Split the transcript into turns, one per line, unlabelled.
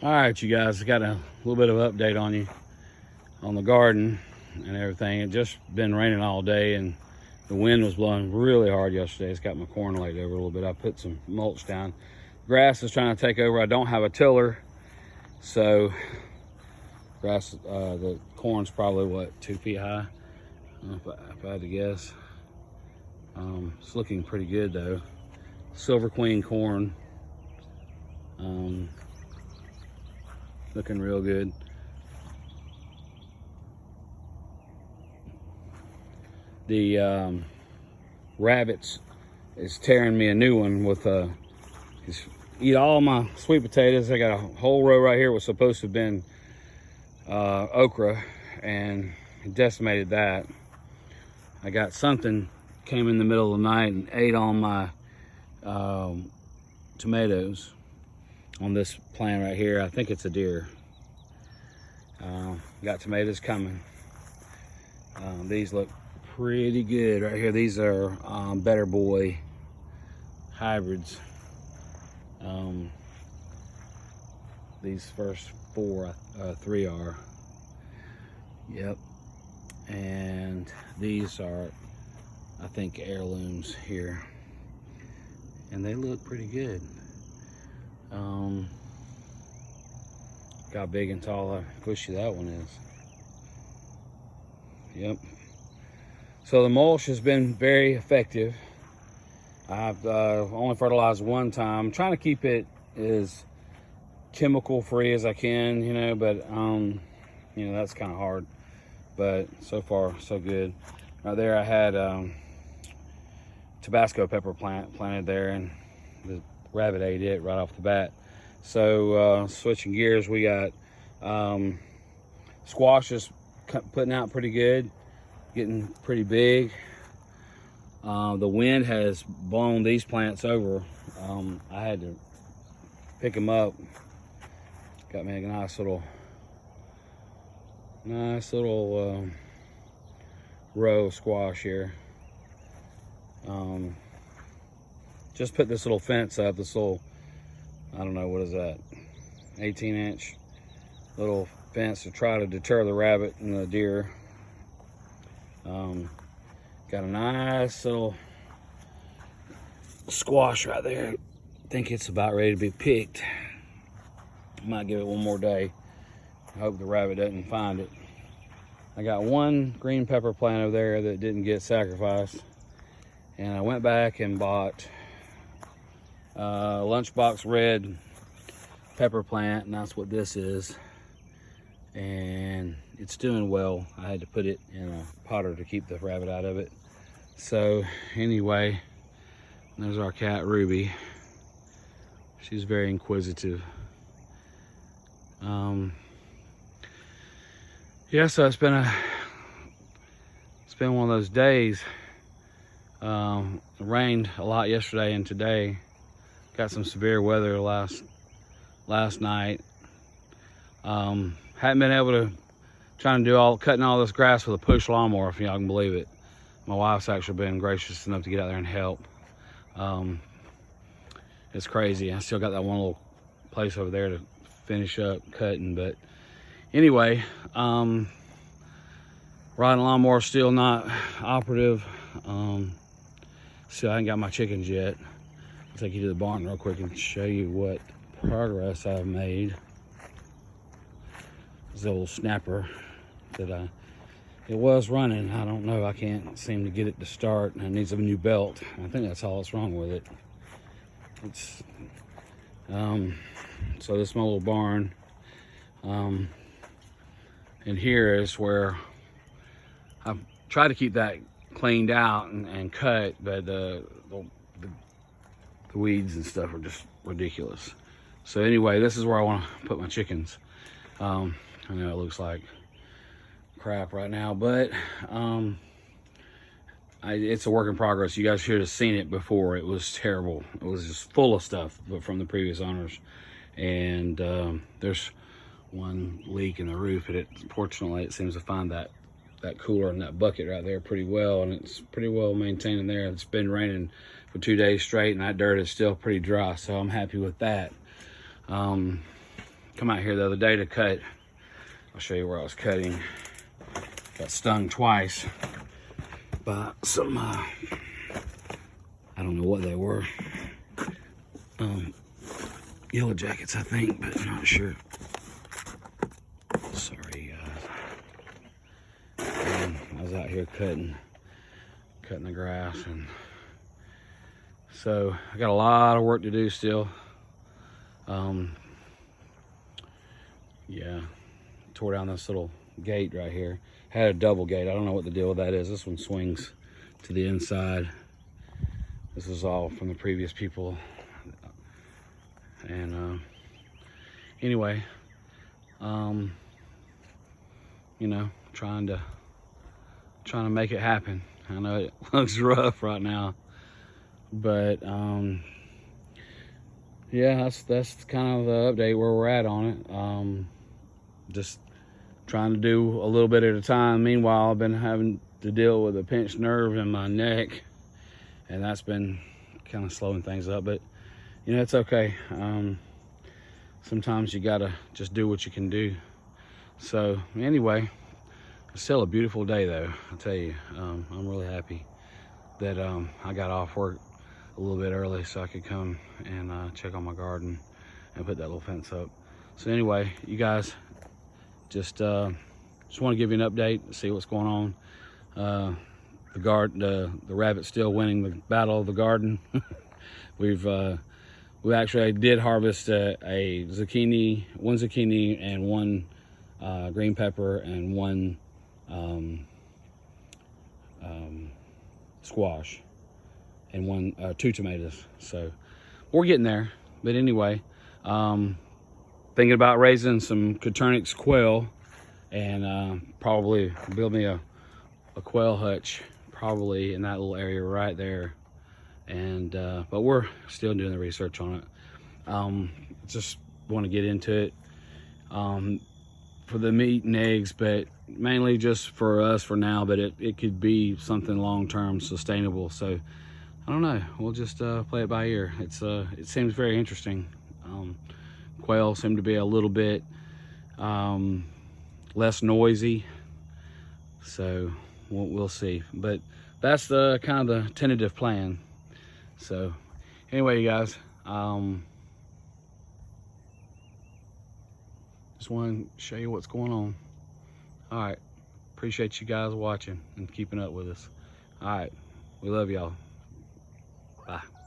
All right, you guys, I got a little bit of update on you on the garden and everything. It just been raining all day and the wind was blowing really hard yesterday. It's got my corn laid over a little bit. I put some mulch down. Grass is trying to take over. I don't have a tiller, so grass, the corn's probably what, 2 feet high, if I had to guess. It's looking pretty good though. Silver Queen corn, looking real good. The rabbits is tearing me a new one with eat all my sweet potatoes. I got a whole row right here was supposed to have been okra, and decimated that. I got something came in the middle of the night and ate all my tomatoes on this plant right here. I think it's a deer. Got tomatoes coming. These look pretty good right here. These are Better Boy hybrids. These first three are. Yep. And these are, I think, heirlooms here. And they look pretty good. Got big and tall, how bushy that one is. Yep. So the mulch has been very effective. I've only fertilized one time. I'm trying to keep it as chemical free as I can, you know, but you know, that's kind of hard. But so far, so good. Right there, I had Tabasco pepper planted there, and the rabbit ate it right off the bat. So switching gears, we got squash is putting out pretty good, getting pretty big. The wind has blown these plants over. I had to pick them up. Got me a nice little row of squash here. Just put this little fence up, this little, I don't know, what is that, 18-inch little fence to try to deter the rabbit and the deer. Got a nice little squash right there. I think it's about ready to be picked. Might give it one more day. I hope the rabbit doesn't find it. I got one green pepper plant over there that didn't get sacrificed. And I went back and bought Lunchbox red pepper plant, and that's what this is. And it's doing well. I had to put it in a potter to keep the rabbit out of it. So anyway, there's our cat Ruby. She's very inquisitive. Yeah, so it's been one of those days. It rained a lot yesterday and today. Got some severe weather last night. Hadn't been able to cutting all this grass with a push lawnmower, if y'all can believe it. My wife's actually been gracious enough to get out there and help. It's crazy. I still got that one little place over there to finish up cutting, but anyway, riding lawnmower still not operative. So I ain't got my chickens yet. I'll take you to the barn real quick and show you what progress I've made. This little snapper that it was running. I don't know, I can't seem to get it to start, and it needs a new belt. I think that's all that's wrong with it. It's so this is my little barn. And here is where I've tried to keep that cleaned out and cut, but the weeds and stuff are just ridiculous. So anyway, this is where I want to put my chickens. I know it looks like crap right now, but it's a work in progress. You guys should have seen it before. It was terrible. It was just full of stuff, but from the previous owners. And there's one leak in the roof, and fortunately it seems to find that cooler and that bucket right there pretty well, and it's pretty well maintained in there. It's been raining for 2 days straight, and that dirt is still pretty dry, so I'm happy with that. come out here the other day to cut. I'll show you where I was cutting. Got stung twice by some, I don't know what they were. Yellow jackets, I think, but I'm not sure. Sorry, guys. And I was out here cutting the grass, and so I got a lot of work to do still. Yeah, tore down this little gate right here. Had a double gate. I don't know what the deal with that is. This one swings to the inside. This is all from the previous people. And anyway, you know, trying to make it happen. I know it looks rough right now, but yeah, that's kind of the update where we're at on it. Just trying to do a little bit at a time. Meanwhile, I've been having to deal with a pinched nerve in my neck, and that's been kind of slowing things up, but you know, it's okay. Sometimes you gotta just do what you can do. So anyway, it's still a beautiful day though, I'll tell you. I'm really happy that I got off work a little bit early so I could come and check on my garden and put that little fence up. So anyway, you guys, just want to give you an update, see what's going on. The rabbit's still winning the battle of the garden. We actually did harvest one zucchini and one green pepper and one squash and two tomatoes. So we're getting there. But anyway, thinking about raising some Coturnix quail and probably build me a quail hutch probably in that little area right there. And but we're still doing the research on it. Just want to get into it for the meat and eggs, but mainly just for us for now. But it could be something long-term sustainable. So I don't know, we'll just play it by ear. It seems very interesting. Quail seem to be a little bit less noisy, so we'll see. But that's the kind of the tentative plan. So anyway, you guys, just want to show you what's going on. All right, appreciate you guys watching and keeping up with us. All right, we love y'all. Bye.